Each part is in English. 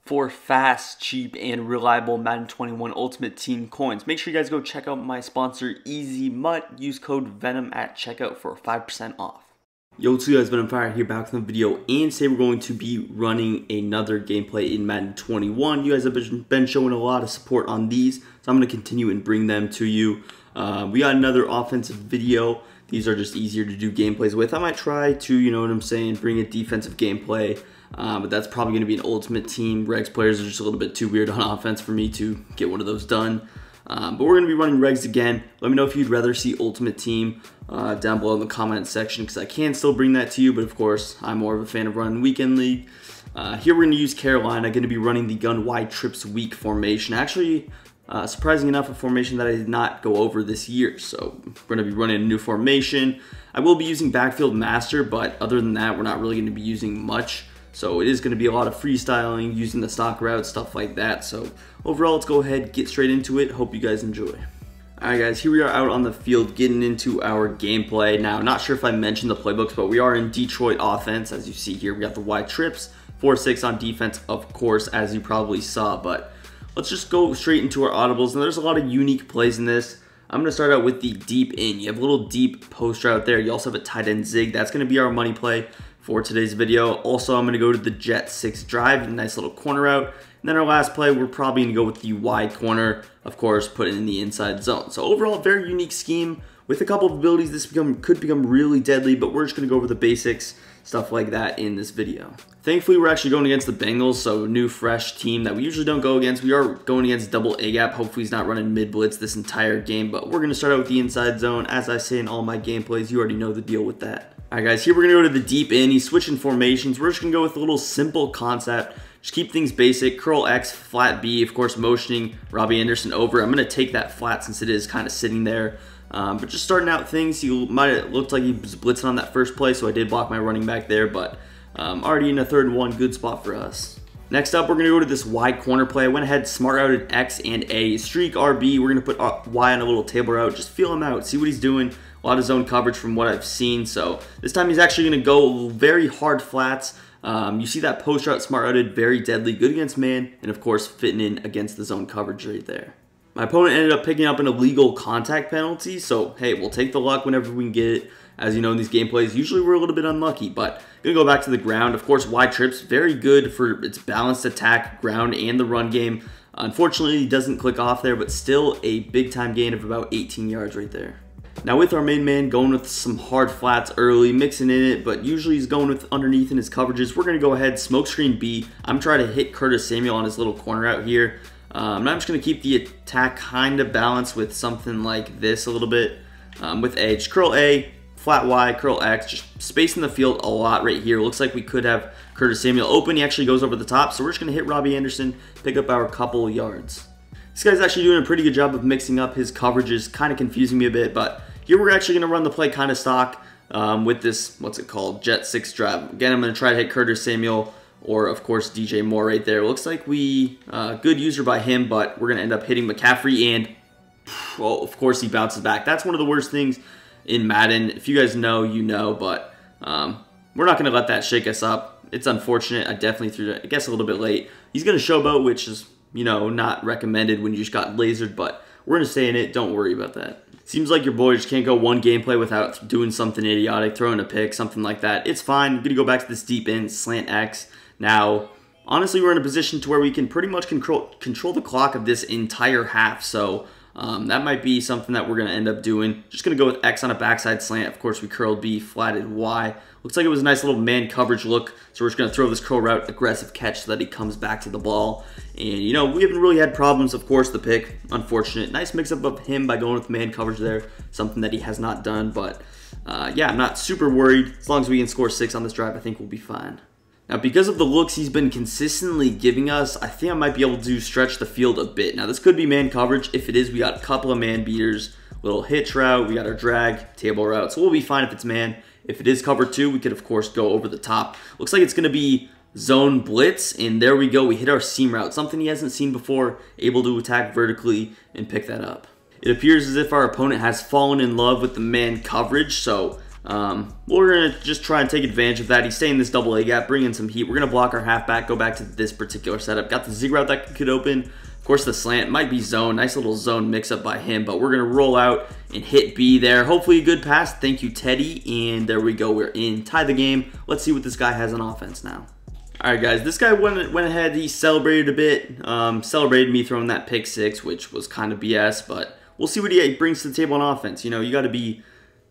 for fast, cheap, and reliable Madden 21 Ultimate Team coins. Make sure you guys go check out my sponsor, Easy Mutt. Use code VENOM at checkout for 5% off. Yo, what's up guys, Venom Fire here back with another video, and today we're going to be running another gameplay in Madden 21. You guys have been showing a lot of support on these, so I'm going to continue and bring them to you. We got another offensive video. These are just easier to do gameplays with. I might try to, you know what I'm saying, bring a defensive gameplay, but that's probably going to be an Ultimate Team. Regs players are just a little bit too weird on offense for me to get one of those done. But we're going to be running Regs again. Let me know if you'd rather see Ultimate Team down below in the comment section, because I can still bring that to you, but of course, I'm more of a fan of running Weekend League. Here we're going to use Carolina, going to be running the gun wide trips weak formation. Actually, surprising enough, a formation that I did not go over this year. So we're going to be running a new formation. I will be using backfield master, but other than that, we're not really going to be using much. So it is going to be a lot of freestyling, using the stock route, stuff like that. So overall, let's go ahead, get straight into it. Hope you guys enjoy. Alright guys, here we are out on the field getting into our gameplay. Now, not sure if I mentioned the playbooks, but we are in Detroit offense. As you see here, we got the wide trips, 4-6 on defense, of course, as you probably saw. But let's just go straight into our audibles. And there's a lot of unique plays in this. I'm going to start out with the deep in. You have a little deep post route there. You also have a tight end zig. That's going to be our money play for today's video. Also, I'm going to go to the jet 6 drive, nice little corner route. And then our last play, we're probably going to go with the wide corner, of course, put it in the inside zone. So overall, very unique scheme. With a couple of abilities, this could become really deadly, but we're just going to go over the basics, stuff like that in this video. Thankfully, we're actually going against the Bengals, so a new, fresh team that we usually don't go against. We are going against double A-gap. Hopefully, he's not running mid-blitz this entire game, but we're going to start out with the inside zone. As I say in all my gameplays, you already know the deal with that. All right, guys, here we're going to go to the deep in. He's switching formations. We're just going to go with a little simple concept. Just keep things basic. Curl X, flat B, of course, motioning Robbie Anderson over. I'm going to take that flat since it is kind of sitting there. But just starting out things, he might have looked like he was blitzing on that first play, so I did block my running back there, but already in a 3rd and 1, good spot for us. Next up, we're going to go to this wide corner play. I went ahead, smart routed X and A. Streak RB, we're going to put Y on a little table route. Just feel him out, see what he's doing. A lot of zone coverage from what I've seen, so this time he's actually going to go very hard flats. You see that post route, smart routed, very deadly, good against man, and of course fitting in against the zone coverage right there. My opponent ended up picking up an illegal contact penalty, so hey, we'll take the luck whenever we can get it. As you know in these gameplays, usually we're a little bit unlucky, but gonna go back to the ground. Of course, wide trips, very good for its balanced attack, ground, and the run game. Unfortunately, he doesn't click off there, but still a big time gain of about 18 yards right there. Now with our main man going with some hard flats early, mixing in it, but usually he's going with underneath in his coverages. We're going to go ahead, smoke screen B. I'm trying to hit Curtis Samuel on his little corner out here. And I'm just going to keep the attack kind of balanced with something like this a little bit. With A, just curl A, flat Y, curl X, just spacing the field a lot right here. Looks like we could have Curtis Samuel open. He actually goes over the top, so we're just going to hit Robbie Anderson, pick up our couple yards. This guy's actually doing a pretty good job of mixing up his coverages, kind of confusing me a bit, but here we're actually going to run the play kind of stock with this, what's it called, jet 6 drive. Again, I'm going to try to hit Curtis Samuel or, of course, DJ Moore right there. Looks like good user by him, but we're going to end up hitting McCaffrey, and, well, of course, he bounces back. That's one of the worst things in Madden. If you guys know, you know, but we're not going to let that shake us up. It's unfortunate. I definitely threw it, I guess, a little bit late. He's going to showboat, which is, you know, not recommended when you just got lasered, but we're going to stay in it. Don't worry about that. Seems like your boy just can't go one gameplay without doing something idiotic, throwing a pick, something like that. It's fine. I'm going to go back to this deep in, slant X. Now, honestly, we're in a position to where we can pretty much control the clock of this entire half, so that might be something that we're going to end up doing. Just going to go with X on a backside slant. Of course, we curled B, flatted Y. Looks like it was a nice little man coverage look, so we're just going to throw this curl route, aggressive catch so that he comes back to the ball. And, you know, we haven't really had problems, of course, the pick, unfortunate. Nice mix-up of him by going with man coverage there, something that he has not done. But, yeah, I'm not super worried. As long as we can score 6 on this drive, I think we'll be fine. Now, because of the looks he's been consistently giving us, I think I might be able to stretch the field a bit. Now, this could be man coverage. If it is, we got a couple of man beaters, little hitch route, we got our drag, table route. So we'll be fine if it's man. If it is cover 2, we could, of course, go over the top. Looks like it's going to be zone blitz, and there we go. We hit our seam route, something he hasn't seen before, able to attack vertically and pick that up. It appears as if our opponent has fallen in love with the man coverage, so We're going to just try and take advantage of that. He's staying in this double A gap, bring in some heat. We're going to block our halfback, go back to this particular setup. Got the zig route that could open. Of course, the slant might be zone. Nice little zone mix-up by him, but we're going to roll out and hit B there. Hopefully a good pass. Thank you, Teddy. And there we go. We're in. Tie the game. Let's see what this guy has on offense now. All right, guys, this guy went ahead. He celebrated a bit. Celebrated me throwing that pick six, which was kind of BS, but we'll see what he brings to the table on offense. You know, you got to be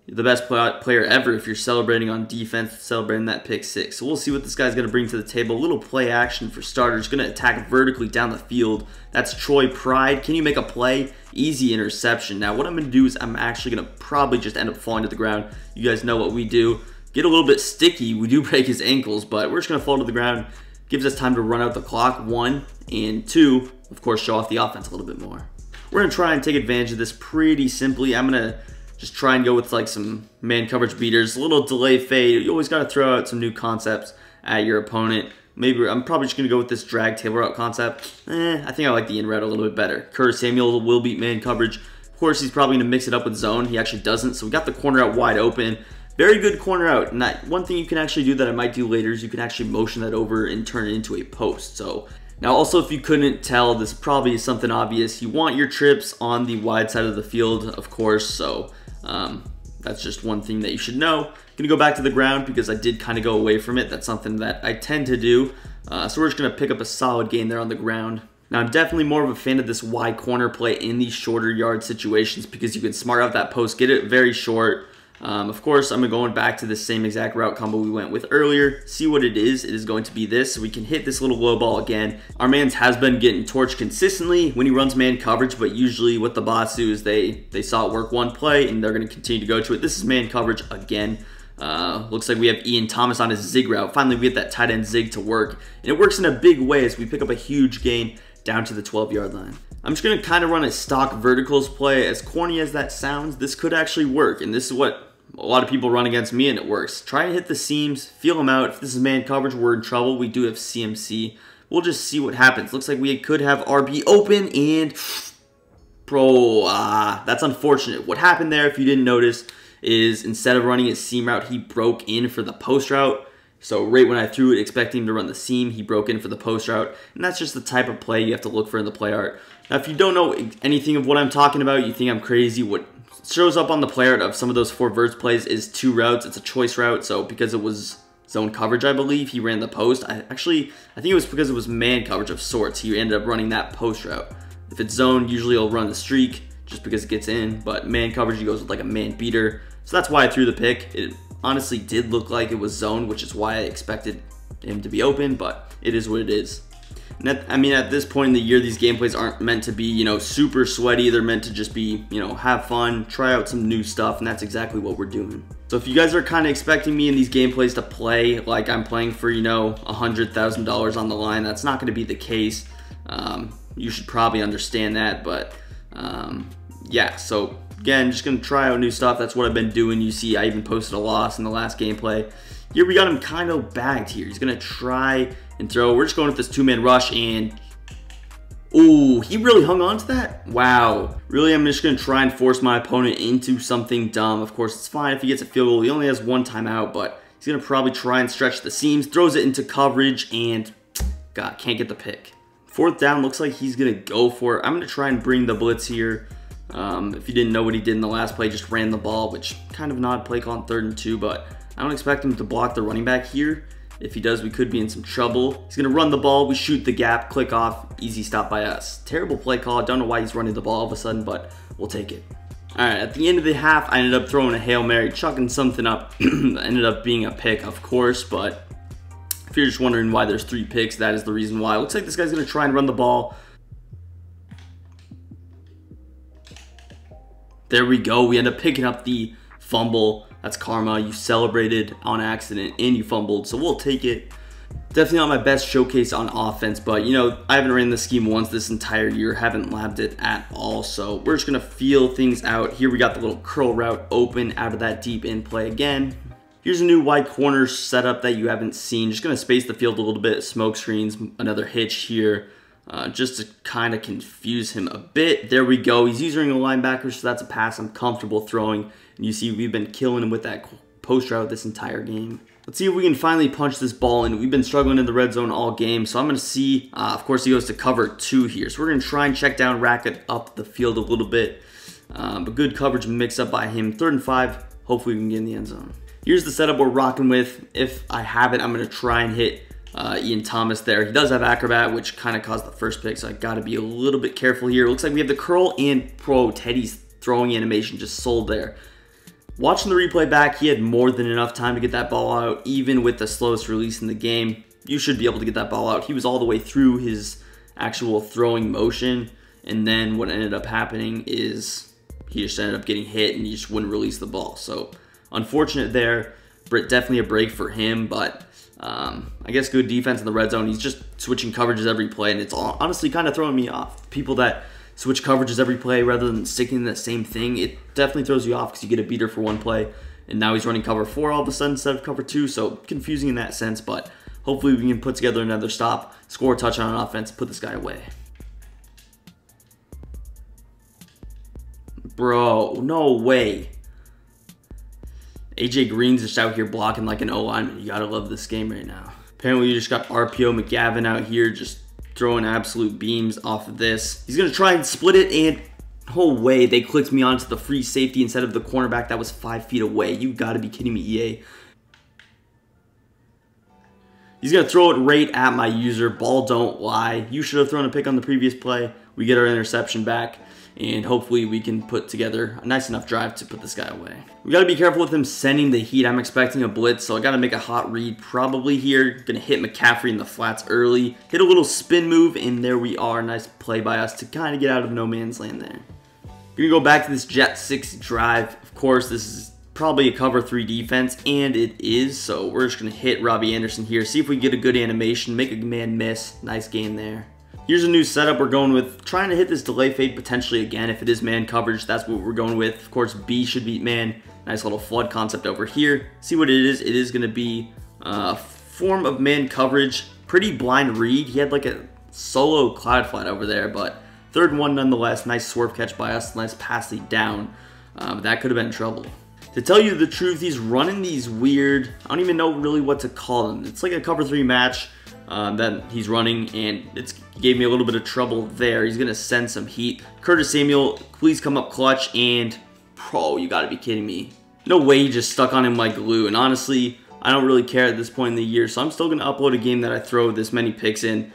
the best player ever if you're celebrating on defense, celebrating that pick six. So we'll see what this guy's going to bring to the table. A little play action for starters. Going to attack vertically down the field. That's Troy Pride. Can you make a play? Easy interception. Now, what I'm going to do is I'm actually going to probably just end up falling to the ground. You guys know what we do. Get a little bit sticky. We do break his ankles, but we're just going to fall to the ground. Gives us time to run out the clock, 1, and 2, of course, show off the offense a little bit more. We're going to try and take advantage of this pretty simply. I'm going to just try and go with like some man coverage beaters, a little delay fade. You always got to throw out some new concepts at your opponent. Maybe I'm probably just going to go with this drag table route concept. I think I like the in route a little bit better. Curtis Samuel will beat man coverage. Of course, he's probably going to mix it up with zone. He actually doesn't, so we got the corner out wide open. Very good corner out. And one thing you can actually do that I might do later is you can actually motion that over and turn it into a post. So now also, if you couldn't tell, this probably is something obvious. You want your trips on the wide side of the field, of course. So that's just one thing that you should know. I'm gonna go back to the ground because I did kind of go away from it. That's something that I tend to do. So we're just gonna pick up a solid gain there on the ground. Now, I'm definitely more of a fan of this wide corner play in these shorter yard situations because you can smart out that post, get it very short. Of course, I'm going back to the same exact route combo we went with earlier. See what it is. It is going to be this. So we can hit this little low ball again. Our man's has been getting torched consistently when he runs man coverage, but usually what the bots do is they saw it work one play and they're going to continue to go to it. This is man coverage again. Looks like we have Ian Thomas on his zig route. Finally, we get that tight end zig to work. And it works in a big way as we pick up a huge gain down to the 12-yard line. I'm just going to kind of run a stock verticals play. As corny as that sounds, this could actually work. And this is what a lot of people run against me, and it works. Try and hit the seams, feel them out. If this is man coverage, we're in trouble. We do have CMC. We'll just see what happens. Looks like we could have RB open, and bro, that's unfortunate. What happened there, if you didn't notice, is instead of running his seam route, he broke in for the post route. So right when I threw it, expecting him to run the seam, he broke in for the post route. And that's just the type of play you have to look for in the play art. Now, if you don't know anything of what I'm talking about, you think I'm crazy, what shows up on the play art of some of those 4 verts plays is 2 routes. It's a choice route. So because it was zone coverage, I believe, he ran the post. I think it was because it was man coverage of sorts. He ended up running that post route. If it's zone, usually he'll run the streak just because it gets in. But man coverage, he goes with like a man beater. So that's why I threw the pick. It honestly did look like it was zone, which is why I expected him to be open, but it is what it is. And at this point in the year, these gameplays aren't meant to be, super sweaty. They're meant to just be, have fun, try out some new stuff, and that's exactly what we're doing. So if you guys are kind of expecting me in these gameplays to play like I'm playing for, $100,000 on the line, that's not going to be the case. You should probably understand that, but yeah, so again, just going to try out new stuff. That's what I've been doing. You see, I even posted a loss in the last gameplay. Here we got him kind of bagged here. He's going to try and throw. We're just going with this 2-man rush, and oh, he really hung on to that? Wow. Really, I'm just going to try and force my opponent into something dumb. Of course, it's fine if he gets a field goal. He only has 1 timeout, but he's going to probably try and stretch the seams, throws it into coverage, and God, can't get the pick. 4th down, looks like he's going to go for it. I'm going to try and bring the blitz here. If you didn't know what he did in the last play, just ran the ball, which kind of an odd play call on 3rd and 2, but I don't expect him to block the running back here. If he does, we could be in some trouble. He's going to run the ball. We shoot the gap, click off, easy stop by us. Terrible play call. I don't know why he's running the ball all of a sudden, but we'll take it. All right, at the end of the half, I ended up throwing a Hail Mary, chucking something up. Ended up being a pick, of course, but if you're just wondering why there's 3 picks, that is the reason why. Looks like this guy's going to try and run the ball. There we go. We end up picking up the fumble. That's karma. You celebrated on accident and you fumbled, so we'll take it. Definitely not my best showcase on offense, but I haven't ran this scheme once this entire year, haven't labbed it at all, so we're just gonna feel things out. Here we got the little curl route open out of that deep in play again. Here's a new wide corner setup that you haven't seen. Just gonna space the field a little bit, smoke screens, another hitch here. Just to kind of confuse him a bit. There we go. He's using a linebacker, so that's a pass I'm comfortable throwing. And you see we've been killing him with that post route this entire game. Let's see if we can finally punch this ball in. We've been struggling in the red zone all game, so I'm going to see. Of course, he goes to cover 2 here. So we're going to try and check down, rack it up the field a little bit. But good coverage mixed up by him. 3rd and 5. Hopefully we can get in the end zone. Here's the setup we're rocking with. If I have it, I'm going to try and hit Ian Thomas there. He does have acrobat, which kind of caused the first pick, so I got to be a little bit careful here. Looks like we have the curl and pro Teddy's throwing animation just sold there. Watching the replay back, he had more than enough time to get that ball out, even with the slowest release in the game. You should be able to get that ball out. He was all the way through his actual throwing motion, and then what ended up happening is he just ended up getting hit and he just wouldn't release the ball. So unfortunate there. Definitely a break for him, but I guess good defense in the red zone. He's just switching coverages every play, and it's honestly kind of throwing me off. People that switch coverages every play rather than sticking to the same thing, it definitely throws you off because you get a beater for one play, and now he's running cover 4 all of a sudden instead of cover 2, so confusing in that sense, but hopefully we can put together another stop, score a touchdown on offense, put this guy away. Bro, no way. AJ Green's just out here blocking like an O-lineman. You gotta love this game right now. Apparently you just got RPO McGavin out here just throwing absolute beams off of this. He's going to try and split it, and whole way they clicked me onto the free safety instead of the cornerback that was 5 feet away. You got to be kidding me, EA. He's going to throw it right at my user. Ball don't lie. You should have thrown a pick on the previous play. We get our interception back, and hopefully we can put together a nice enough drive to put this guy away. We got to be careful with him sending the heat. I'm expecting a blitz, so I got to make a hot read probably here. Going to hit McCaffrey in the flats early. Hit a little spin move, and there we are. Nice play by us to kind of get out of no man's land there. Going to go back to this Jet 6 drive. Of course, this is probably a cover 3 defense, and it is, so we're just going to hit Robbie Anderson here. See if we can get a good animation, make a man miss. Nice game there. Here's a new setup we're going with, trying to hit this delay fade potentially again. If it is man coverage, that's what we're going with. Of course, B should beat man. Nice little flood concept over here. See what it is. It is going to be a form of man coverage. Pretty blind read. He had like a solo cloud flat over there, but 3rd and 1 nonetheless. Nice swerve catch by us. Nice pass lead down. That could have been trouble. To tell you the truth, he's running these weird, I don't even know really what to call them. It's like a cover 3 match that he's running, and it gave me a little bit of trouble there. He's going to send some heat. Curtis Samuel, please come up clutch, and bro, you got to be kidding me. No way he just stuck on him like glue, and honestly, I don't really care at this point in the year, so I'm still going to upload a game that I throw this many picks in.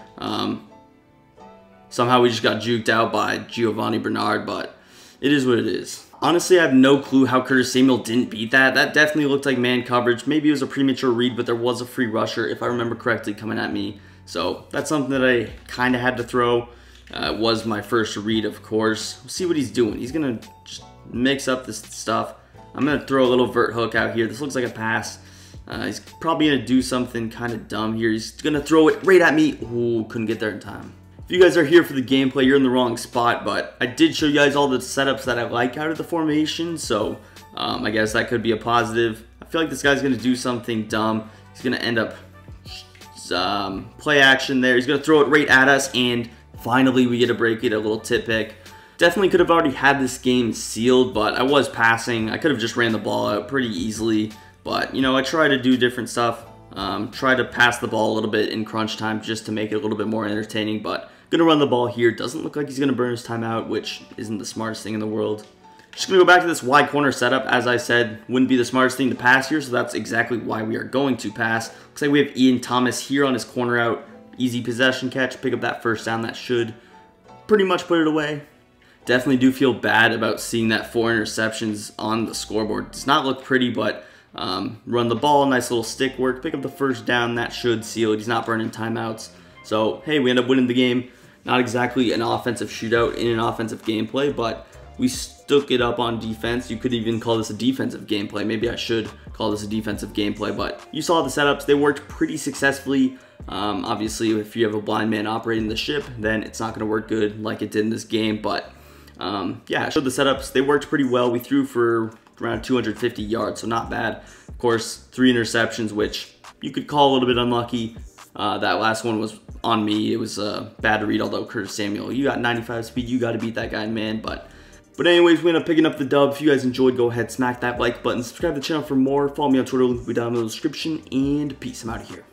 Somehow we just got juked out by Giovanni Bernard, but it is what it is. Honestly, I have no clue how Curtis Samuel didn't beat that. That definitely looked like man coverage. Maybe it was a premature read, but there was a free rusher, if I remember correctly, coming at me. So that's something that I kind of had to throw. It was my first read, of course. We'll see what he's doing. He's going to just mix up this stuff. I'm going to throw a little vert hook out here. This looks like a pass. He's probably going to do something kind of dumb here. He's going to throw it right at me. Ooh, couldn't get there in time. If you guys are here for the gameplay, you're in the wrong spot, but I did show you guys all the setups that I like out of the formation, so I guess that could be a positive. I feel like this guy's going to do something dumb. He's going to end up play action there. He's going to throw it right at us, and finally we get a break, get a little tip pick. Definitely could have already had this game sealed, but I was passing. I could have just ran the ball out pretty easily, but, you know, I try to do different stuff. Try to pass the ball a little bit in crunch time just to make it a little bit more entertaining, but gonna run the ball here. Doesn't look like he's gonna burn his timeout, which isn't the smartest thing in the world. Just gonna go back to this wide corner setup. As I said, wouldn't be the smartest thing to pass here, so that's exactly why we are going to pass. Looks like we have Ian Thomas here on his corner out. Easy possession catch, pick up that first down. That should pretty much put it away. Definitely do feel bad about seeing that 4 interceptions on the scoreboard. Does not look pretty, but run the ball, nice little stick work, pick up the first down. That should seal it. He's not burning timeouts. So, hey, we end up winning the game. Not exactly an offensive shootout in an offensive gameplay, but we stuck it up on defense. You could even call this a defensive gameplay. Maybe I should call this a defensive gameplay, but you saw the setups. They worked pretty successfully. Obviously, if you have a blind man operating the ship, then it's not going to work good like it did in this game, but yeah, I showed the setups. They worked pretty well. We threw for around 250 yards, so not bad. Of course, 3 interceptions, which you could call a little bit unlucky. That last one was on me. It was a bad read, although Curtis Samuel, you got 95 speed. You got to beat that guy, man. But But anyways, we end up picking up the dub. If you guys enjoyed, go ahead, smack that like button, subscribe to the channel for more, follow me on Twitter, link will be down in the description, and peace. I'm out of here.